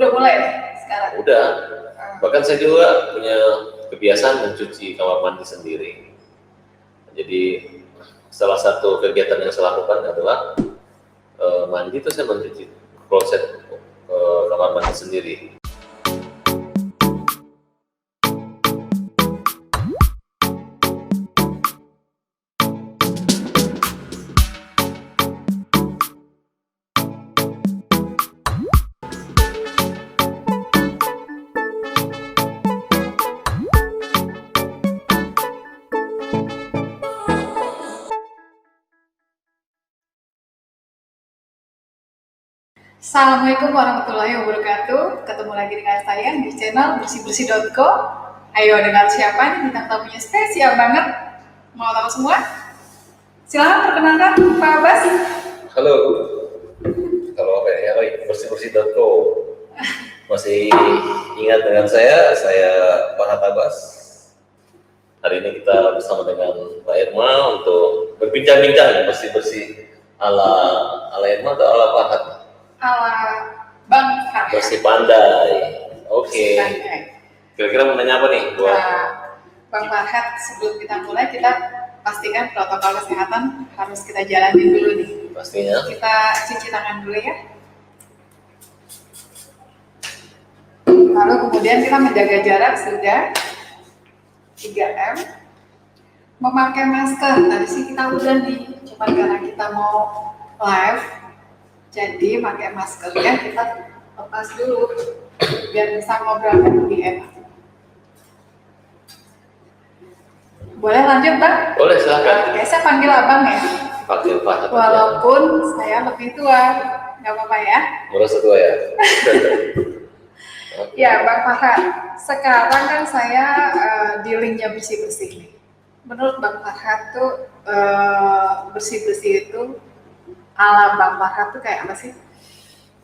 Udah mulai nih sekarang? Udah. Bahkan saya juga punya kebiasaan mencuci kamar mandi sendiri. Jadi salah satu kegiatan yang saya lakukan adalah mandi itu saya mencuci kloset kamar mandi sendiri. Assalamualaikum warahmatullahi wabarakatuh. Ketemu lagi dengan saya di channel bersih-bersih.co. Ayo, dengan siapa nih bintang tamunya spesial banget? Mau tahu semua? Silahkan perkenalkan Pak Abbas. Halo. Kalau apa ya, bersih-bersih.co. Masih ingat dengan saya Pak Abbas. Hari ini kita bersama dengan Mbak Irma untuk berbincang-bincang bersih-bersih ala Irma atau ala Farhat? Ala Bang Farhat. Bersih pandai. Oke. Kira-kira mau nanya apa nih? Bang Farhat, sebelum kita mulai, kita pastikan protokol kesehatan harus kita jalani dulu nih. Pastinya. Kita cuci tangan dulu ya. Lalu kemudian kita menjaga jarak sudah 3M. Memakai masker, tadi sih kita udah nih, cuma karena kita mau live, jadi pakai maskernya kita lepas dulu biar bisa ngobrolnya lebih enak. Boleh lanjut, Bang? Boleh, silakan. Oke, saya panggil Abang ya. Panggil Pak. Walaupun saya lebih tua, nggak apa-apa ya. Merasa tua ya? Ya, Bang Farhat, sekarang kan saya dealingnya bersih-bersih nih. Menurut Bang Farhat tuh bersih-bersih itu ala Bang Farhat tuh kayak apa sih?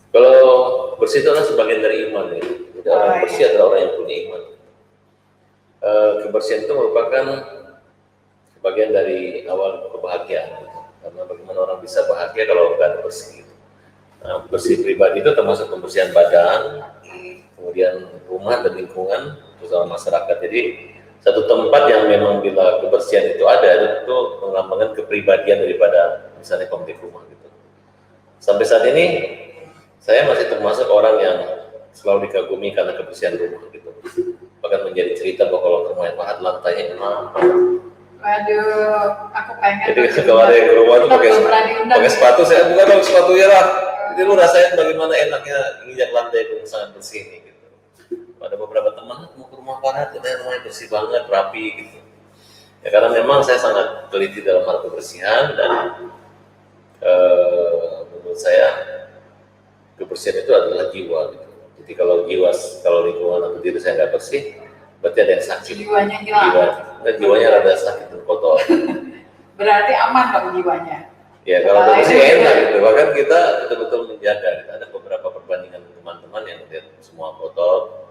Kalau bersih itu adalah sebagian dari iman ya. Jadi orang bersih adalah orang yang punya iman. Kebersihan itu merupakan sebagian dari awal kebahagiaan. Karena bagaimana orang bisa bahagia kalau nggak ada bersih. Nah, bersih pribadi itu termasuk pembersihan badan, kemudian rumah dan lingkungan, bersama masyarakat. Jadi satu tempat yang memang bila kebersihan itu ada, itu melambangkan kepribadian daripada misalnya pemilik rumah gitu. Sampai saat ini saya masih termasuk orang yang selalu dikagumi karena kebersihan rumah gitu. Bahkan menjadi cerita bahwa kalau ke rumah yang Farhat lantainya enak. Waduh, aku pengen. Jadi kalau ada yang ke rumah tuh pakai sepatu, saya bukan dong sepatunya lah. Jadi lu rasain bagaimana enaknya nginjak lantai itu sangat bersih nih gitu. Ada beberapa teman mau ke rumah Farhat, katanya rumahnya bersih banget, rapi gitu. Ya karena memang saya sangat teliti dalam hal kebersihan dan menurut saya kebersihan itu adalah jiwa gitu. Jadi kalau lingkungan atau diri saya nggak bersih, berarti ada yang sakit. Jiwanya hilang. Jiwanya rada sakit dan kotor. Berarti aman dong jiwanya. Ya kalau bersih enak gitu. Bahkan kita betul-betul menjaga. Gitu. Ada beberapa perbandingan teman-teman yang lihat semua kotor,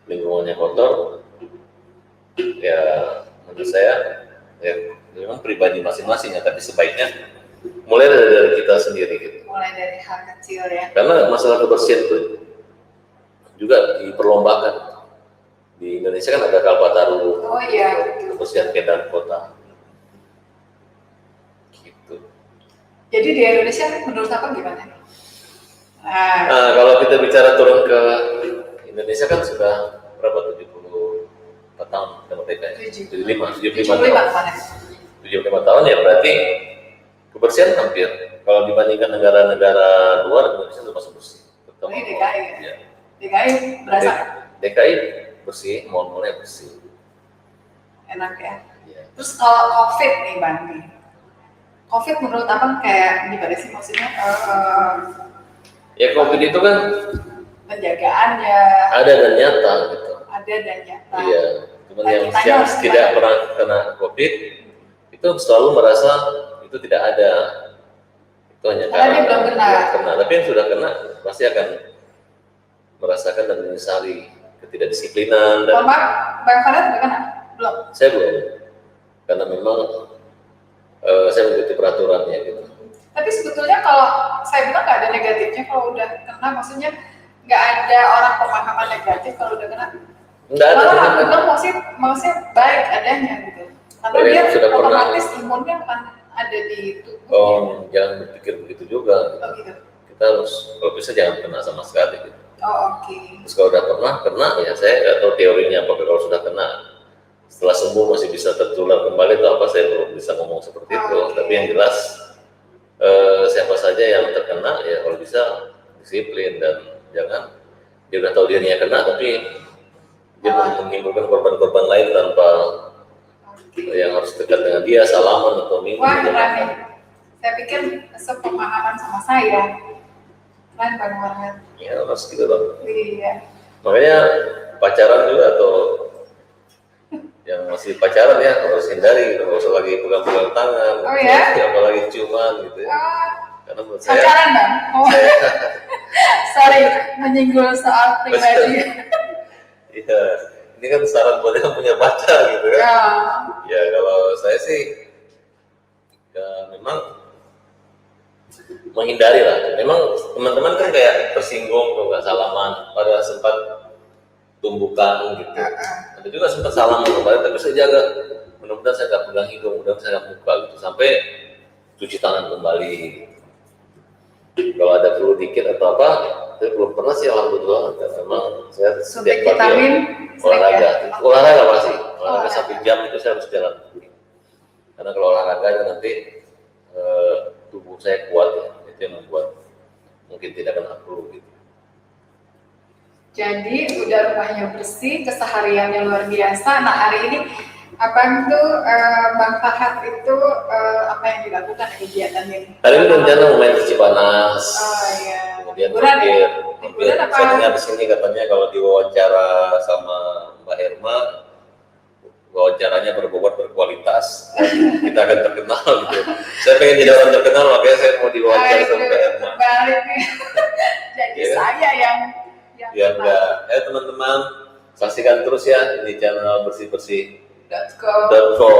lingkungannya kotor. Ya menurut saya ya memang pribadi masing-masing ya, tapi sebaiknya mulai dari kita sendiri gitu. Mulai dari hal kecil ya. Karena masalah kebersihan itu juga diperlombakan. Di Indonesia kan ada Kalpataru. Oh iya. Kebersihan Kedan Kota. Gitu. Jadi di Indonesia menurut apa gimana? Nah, kalau kita bicara turun ke Indonesia kan sudah berapa 74 tahun kemerdekaan. 75 tahun ya, berarti kebersihan hampir kalau dibandingkan negara-negara luar, Indonesia itu masih bersih. Ini DKI ya? DKI berasa? DKI bersih, mal-malnya bersih. Enak ya? Terus kalau COVID nih Bang, COVID menurut Abang kayak gimana sih maksudnya? Ya COVID itu kan penjagaannya ada dan nyata gitu. Ada dan nyata. Iya, cuman yang tidak pernah kena COVID itu selalu merasa itu tidak ada. Itu hanya karena dia belum kena. Tapi yang sudah kena pasti akan merasakan dan menyesali ketidakdisiplinan. Dan Bang Farhat udah kena? Belum? Saya belum, karena memang saya mengikuti peraturannya gitu. Tapi sebetulnya kalau saya bilang nggak ada negatifnya kalau udah kena, maksudnya nggak ada orang pemahaman negatif kalau udah kena. Enggak ada. Malah aku bilang maksudnya baik adanya gitu. Karena Oh, dia sudah pernah. otomatis imunnya akan ada di tubuh. Oh, jangan berpikir begitu juga. Oh, gitu. Kita harus kalau bisa jangan kena sama sekali. Gitu. Oh, oke. Terus kalau udah pernah kena ya saya nggak tahu teorinya apa, kalau sudah kena setelah sembuh masih bisa tertular kembali atau apa, saya belum bisa ngomong seperti itu. Oke. Tapi yang jelas siapa saja yang terkena ya kalau bisa disiplin dan jangan dia udah tahu dirinya kena tapi dia menimbulkan korban-korban lain tanpa yang harus dekat dengan dia, salaman atau minum. Wah, keren nih. Saya pikir sepemahaman sama saya. Keren banget. Ya harus gitu loh. Iya. Makanya pacaran juga atau yang masih pacaran ya harus hindari gitu, nggak usah lagi pegang-pegang tangan, Oh ya? apalagi ciuman gitu ya. Karena menurut saya, Pacaran bang? Oh. Sorry, menyinggung soal pribadi. iya, ini kan saran buat yang punya pacar gitu ya. Ya. Ya kalau saya sih, ya memang menghindari lah. Memang teman-teman kan kayak tersinggung kalau nggak salaman, pada sempat tumbukan gitu. Ada juga sempat salaman kemarin, tapi saya jaga. Mudah-mudahan saya nggak pegang hidung, mudah-mudahan saya nggak buka gitu sampai cuci tangan kembali. Kalau ada flu dikit atau apa, saya belum pernah sih alhamdulillah. Dan memang saya Suntik setiap pagi vitamin olahraga, ya? olahraga pasti, olahraga Olahraga. 1 jam itu saya harus jalan. Karena kalau olahraga nanti tubuh saya kuat ya, itu yang membuat mungkin tidak kena flu gitu. Jadi udah rumahnya bersih, kesehariannya luar biasa. Nah hari ini abang tuh Bang Farhat itu apa yang dilakukan kegiatan ini? Hari ini rencana mau main ke Cipanas, Oh iya. kemudian Liburan ya? mampir. Liburan apa? Saya dengar di sini katanya kalau diwawancara sama Mbak Herma, wawancaranya berbobot berkualitas, kita akan terkenal gitu. Saya pengen jadi orang terkenal, makanya saya mau diwawancara sama Mbak Herma. Balik nih. Jadi Ya. saya yang Ya enggak, teman-teman saksikan terus ya di channel bersih-bersih.co.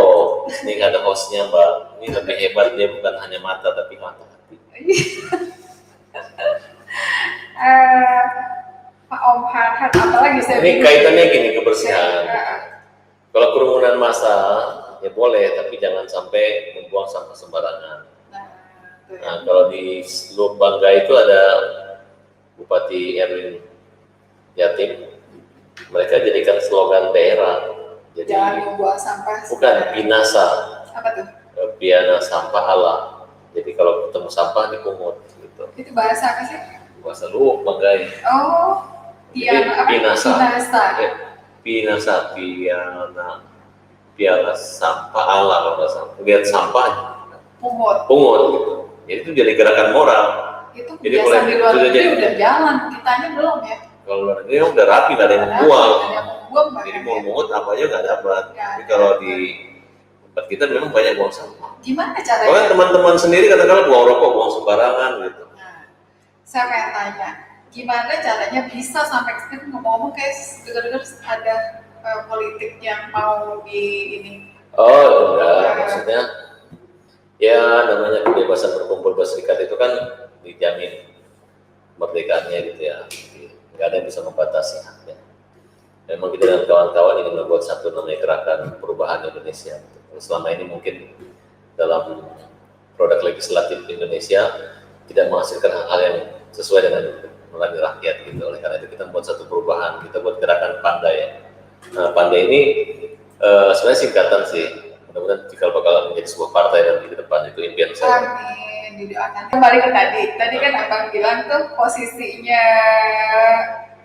Ini ada hostnya Mbak, ini lebih hebat, dia bukan hanya mata tapi mata hati. Pak Om Farhat, apalagi saya Ini bingung. kaitannya gini, kebersihan. Saya, Kalau kerumunan massa ya boleh, tapi jangan sampai membuang sampah sembarangan. tuh ya. Nah, kalau di Teluk Bangga itu ada Bupati Erwin Jatim, mereka jadikan slogan daerah. Jadi Jangan membuang sampah. bukan binasa, Apa tuh? biana sampah Allah. Jadi kalau ketemu sampah dipungut gitu. Itu bahasa apa sih? Bahasa Teluk Bangga. Oh, Jadi, apa? binasa. Binasa. Binasa, piala sampah Allah kalau nggak salah. Lihat sampah, Pungut. pungut gitu. Jadi itu jadi gerakan moral. Itu Jadi kebiasaan mulai- di luar sudah negeri jadi- udah jalan, kitanya belum ya. Kalau luar negeri udah rapi, nggak ada yang buang. Ada yang buang Jadi bahkan mau ya. mungut apa aja nggak dapat. Nggak Tapi ada. kalau di tempat kita memang banyak buang sampah. Gimana Bahkan caranya? teman-teman sendiri kadang-kadang buang rokok, buang sembarangan gitu. Nah, saya pengen tanya, gimana caranya bisa sampai ke situ? Ngomong-ngomong kayak dengar-dengar ada politik yang mau di ini. Oh enggak, maksudnya ya namanya kebebasan berkumpul berserikat itu kan dijamin kemerdekaannya gitu ya. Nggak ada yang bisa membatasi haknya. Memang kita dan kawan-kawan ingin membuat satu namanya gerakan perubahan Indonesia. Selama ini mungkin dalam produk legislatif Indonesia tidak menghasilkan hal-hal yang sesuai dengan nurani rakyat gitu. Oleh karena itu kita membuat satu perubahan, kita buat gerakan Pandai ya. Nah, Pandai ini sebenarnya singkatan sih. Mudah-mudahan cikal bakal menjadi sebuah partai dan di depan itu impian saya. Amin, didoakan. Kembali ke tadi. Tadi kan abang bilang tuh posisinya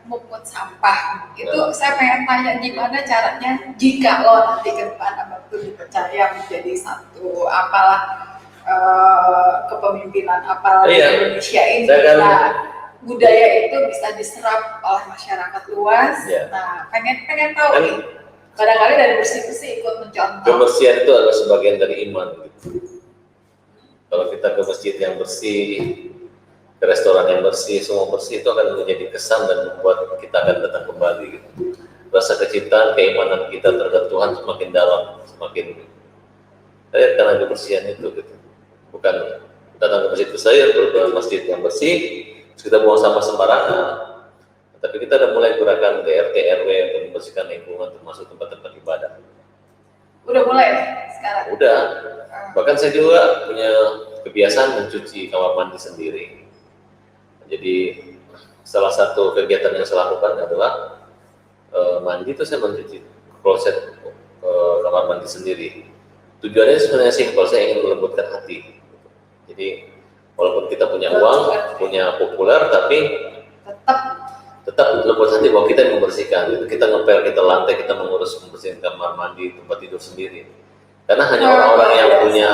mungut sampah. Itu saya pengen tanya gimana caranya jika lo nanti ke depan abang tuh dipercaya menjadi satu apalah kepemimpinan apalah di Iya. Indonesia ini. Saya kan- Nah, budaya itu bisa diserap oleh masyarakat luas. Iya. Nah, pengen tahu Kan- nih. Kadang-kadang dari bersih-bersih ikut mencontoh. Kebersihan itu adalah sebagian dari iman gitu. Kalau kita ke masjid yang bersih, ke restoran yang bersih, semua bersih, itu akan menjadi kesan dan membuat kita akan datang kembali gitu. Rasa kecintaan, keimanan kita terhadap Tuhan semakin dalam, semakin karena kebersihan itu gitu. Bukan datang ke masjid saya ke masjid yang bersih, terus kita buang sampah sembarangan. Tapi kita udah mulai gerakan di RT RW untuk membersihkan lingkungan termasuk tempat-tempat ibadah. Udah mulai nih sekarang. Udah. Bahkan saya juga punya kebiasaan mencuci kamar mandi sendiri. Jadi salah satu kegiatan yang saya lakukan adalah mandi itu saya mencuci kloset kamar mandi sendiri. Tujuannya sebenarnya simpel, saya ingin melembutkan hati. Jadi walaupun kita punya uang, punya populer, tapi tetap lembut hati bahwa kita yang membersihkan. Gitu. Kita ngepel, kita lantai, kita mengurus membersihkan kamar mandi, tempat tidur sendiri. Karena hanya orang-orang yang punya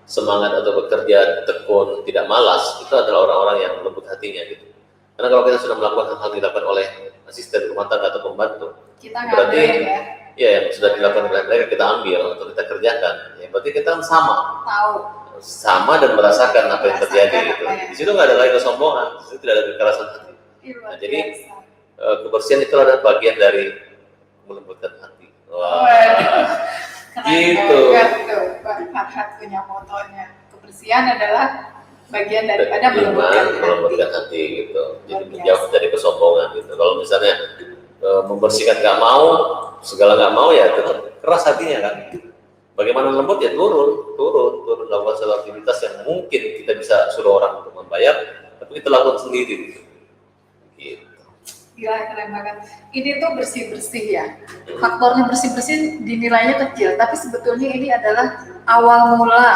semangat atau bekerja tekun, tidak malas, itu adalah orang-orang yang lembut hatinya gitu. Karena kalau kita sudah melakukan hal-hal dilakukan oleh asisten rumah tangga atau pembantu, kita berarti ya yang sudah dilakukan oleh mereka kita ambil atau kita kerjakan. Ya, berarti kita sama dan merasakan apa yang terjadi gitu. Di situ nggak ada lagi kesombongan, di situ tidak ada kekerasan hati. Nah, jadi kebersihan itu adalah bagian dari melembutkan hati. Wah. Gitu. Bang Farhat punya motonya, kebersihan adalah bagian daripada melembutkan hati gitu. Jadi menjauh dari kesombongan gitu. Kalau misalnya membersihkan nggak mau, segala nggak mau ya keras hatinya kan. Bagaimana lembut ya turun lakukan suatu aktivitas yang mungkin kita bisa suruh orang untuk membayar, tapi kita lakukan sendiri. Gitu. Gila, keren banget. Ini tuh bersih-bersih ya. Faktornya bersih-bersih dinilainya kecil, tapi sebetulnya ini adalah awal mula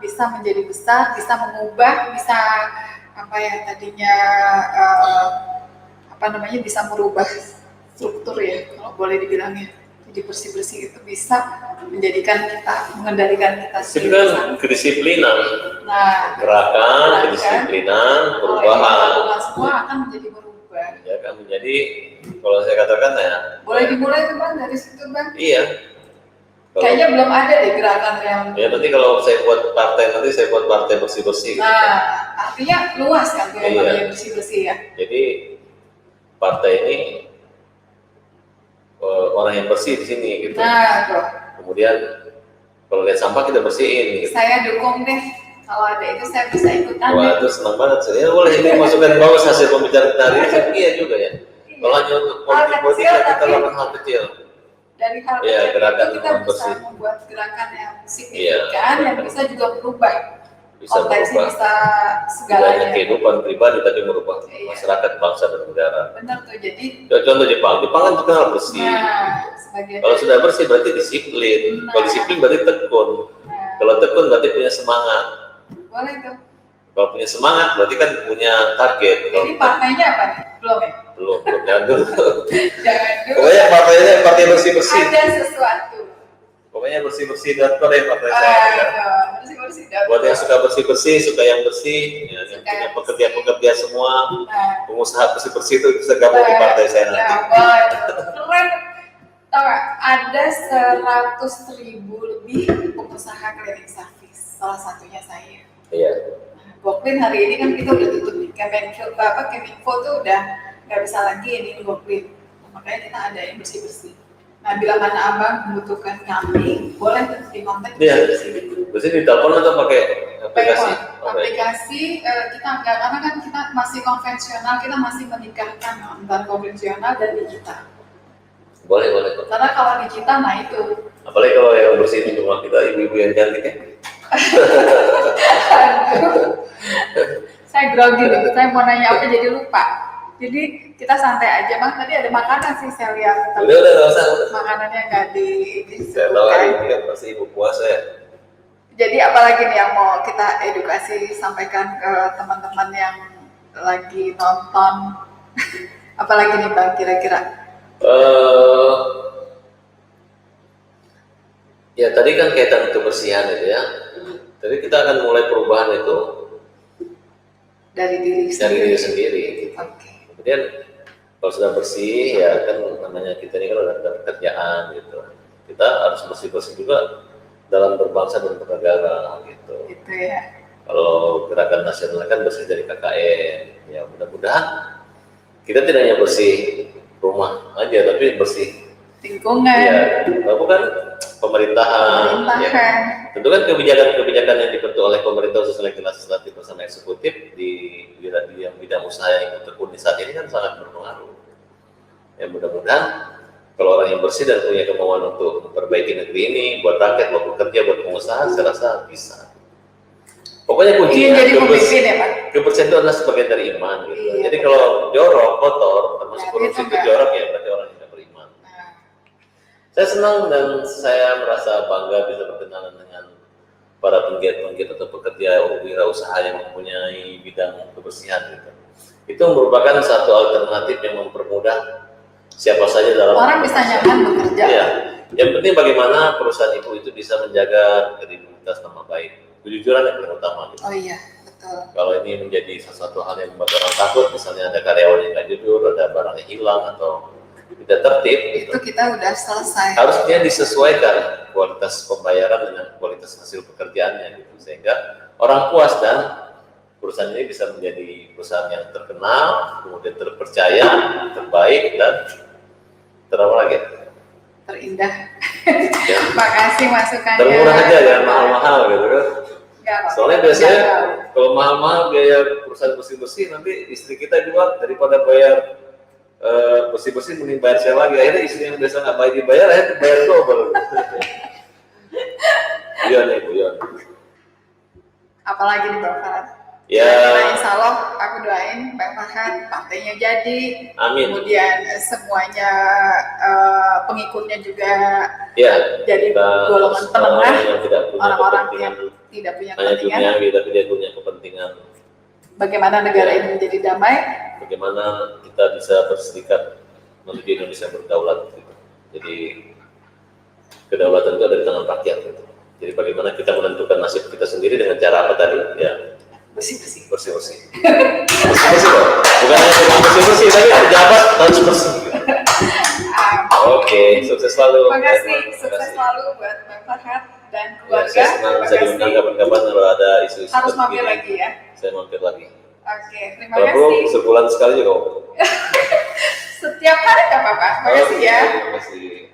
bisa menjadi besar, bisa mengubah, bisa tadinya bisa merubah struktur ya, kalau boleh dibilangnya. Jadi bersih-bersih itu bisa mengendalikan kita sendiri. Itu kan kedisiplinan. Nah, gerakan, kedisiplinan, perubahan. Semua akan menjadi berubah. Ya kan menjadi, kalau saya katakan ya. Boleh dimulai tuh Bang dari situ Bang. Iya. Kayaknya belum ada deh gerakan yang. Ya nanti kalau saya buat partai bersih-bersih. Nah, artinya luas kan tuh yang bersih-bersih ya. Jadi partai ini orang yang bersih di sini gitu. Nah, tuh. Kemudian kalau lihat sampah kita bersihin. Gitu. Saya dukung deh. Kalau ada itu saya bisa ikutan. Wah, itu senang banget saya. Boleh ini masukkan bagus hasil pembicaraan kita hari ini. Iya juga ya. Kalau hanya untuk politik kita lakukan hal kecil. Dari hal kecil itu kita bisa membuat gerakan yang signifikan yang bisa juga berubah. Bisa merubah bisa segalanya. Kehidupan pribadi tapi merubah masyarakat, bangsa dan negara. Benar tuh. Jadi contoh Jepang kan terkenal bersih. Kalau sudah bersih berarti disiplin. Kalau disiplin berarti tekun. Kalau tekun berarti punya semangat. Boleh tuh. Kalau punya semangat berarti kan punya target. Jadi partainya apa nih? Belum ya? Belum, jangan dulu. Jangan dulu. Pokoknya partai bersih-bersih. Ada sesuatu. Pokoknya bersih-bersih dan partai saya. Bersih-bersih. Buat yang suka bersih-bersih, suka yang bersih, yang punya pekerja-pekerja semua, pengusaha bersih-bersih itu bisa gabung di partai saya nanti. Keren. Tahu nggak? Ada 100.000 lebih pengusaha cleaning service. Salah satunya saya. Iya. Goklin hari ini kan kita udah tutup nih. Kemenfo tuh udah nggak bisa lagi ini Goklin. Makanya kita ada yang bersih-bersih. Nah, bila mana abang membutuhkan kami, boleh di kontak. Iya. Bersih di telepon atau pakai aplikasi? Aplikasi kita enggak, karena kan kita masih konvensional, kita masih menikahkan antara konvensional dan digital. Boleh. Karena kalau digital, nah itu. Apalagi kalau yang bersih di rumah kita ibu-ibu yang cantik ya. Saya grogi nih, saya mau nanya apa jadi lupa. Jadi kita santai aja Bang, tadi ada makanan sih saya lihat. Udah, nggak usah. Makanannya nggak saya tahu hari ini kan pasti ibu puasa ya. Jadi apalagi nih yang mau kita edukasi sampaikan ke teman-teman yang lagi nonton. Apalagi nih Bang kira-kira? Ya tadi kan kaitan kebersihan itu ya. Jadi kita akan mulai perubahan itu dari diri sendiri. Gitu. Okay. Kemudian kalau sudah bersih ya kan namanya kita ini kan udah ada pekerjaan gitu. Kita harus bersih-bersih juga dalam berbangsa dan bernegara gitu. Gitu ya. Kalau gerakan nasional kan bersih dari KKN. Ya mudah-mudahan kita tidak hanya bersih rumah aja tapi bersih lingkungan. Ya, bukan pemerintahan. Ya. Tentu kan kebijakan yang dibentuk oleh pemerintah khusus legislatif bersama eksekutif di bidang usaha yang tekuni saat ini kan sangat berpengaruh. Ya mudah-mudahan kalau orang yang bersih dan punya kemauan untuk memperbaiki negeri ini, buat rakyat, buat pekerja, buat pengusaha, saya rasa bisa. Pokoknya kuncinya jadi pemimpin ya Pak? kebersihan itu adalah sebagian dari iman. Gitu. Iya, jadi betul. kalau jorok, kotor, termasuk Nah, korupsi itu itu enggak. jorok ya, berarti orang yang tidak beriman. Nah, Saya senang dan saya merasa bangga bisa berkenalan dengan para penggiat-penggiat atau pekerja wirausaha yang mempunyai bidang kebersihan gitu. Itu merupakan satu alternatif yang mempermudah siapa saja dalam orang bisa nyaman bekerja. Iya. Yang penting bagaimana perusahaan itu bisa menjaga kredibilitas nama baik. Kejujuran yang paling utama gitu. Oh iya, betul. Kalau ini menjadi sesuatu hal yang membuat orang takut, misalnya ada karyawan yang nggak jujur, ada barang yang hilang atau tidak tertib, gitu. Itu kita udah selesai. Harusnya disesuaikan kualitas pembayaran dengan kualitas hasil pekerjaannya gitu, sehingga orang puas dan perusahaan ini bisa menjadi perusahaan yang terkenal, kemudian terpercaya, terbaik dan terapa lagi? Terindah. Ya. Makasih masukannya. Termurah aja, jangan mahal-mahal gitu kan. Nggak, Pak. Soalnya biasanya Nggak. kalau mahal-mahal biaya perusahaan bersih-bersih, nanti istri kita juga daripada bayar bersih-bersih mending bayar saya lagi. Akhirnya istri yang biasa nggak bayar dibayar, akhirnya bayar double. Iya nih Bu, iya. Apalagi nih Bang Farhan? Ya. Nah, insya Allah aku doain Bang Farhan partainya jadi. Amin. Kemudian semuanya pengikutnya juga Ya, jadi kita golongan penengah, yang tidak punya orang-orang kepentingan yang tidak punya hanya kepentingan. duniawi, tapi dia punya kepentingan Bagaimana negara Ya. ini menjadi damai? bagaimana kita bisa berserikat menuju Indonesia berdaulat gitu. Jadi kedaulatan itu ada di tangan rakyat gitu. Jadi bagaimana kita menentukan nasib kita sendiri dengan cara apa tadi? Ya, Bersih-bersih. bersih-bersih. Bersih-bersih loh. Bukan hanya cuma bersih-bersih, tapi pejabat harus bersih gitu. Oke, sukses selalu. Terima kasih, Terima sukses kasih. selalu buat Bang Farhan dan Ya, keluarga. saya senang bisa Terima diundang kasih. kapan-kapan kalau ada isu-isu Harus seperti mampir ini. lagi ya. Saya mampir lagi. Oke, terima Kalau perlu kasih. sebulan sekali juga. Setiap hari nggak apa-apa. Terima kasih ya. Terima kasih.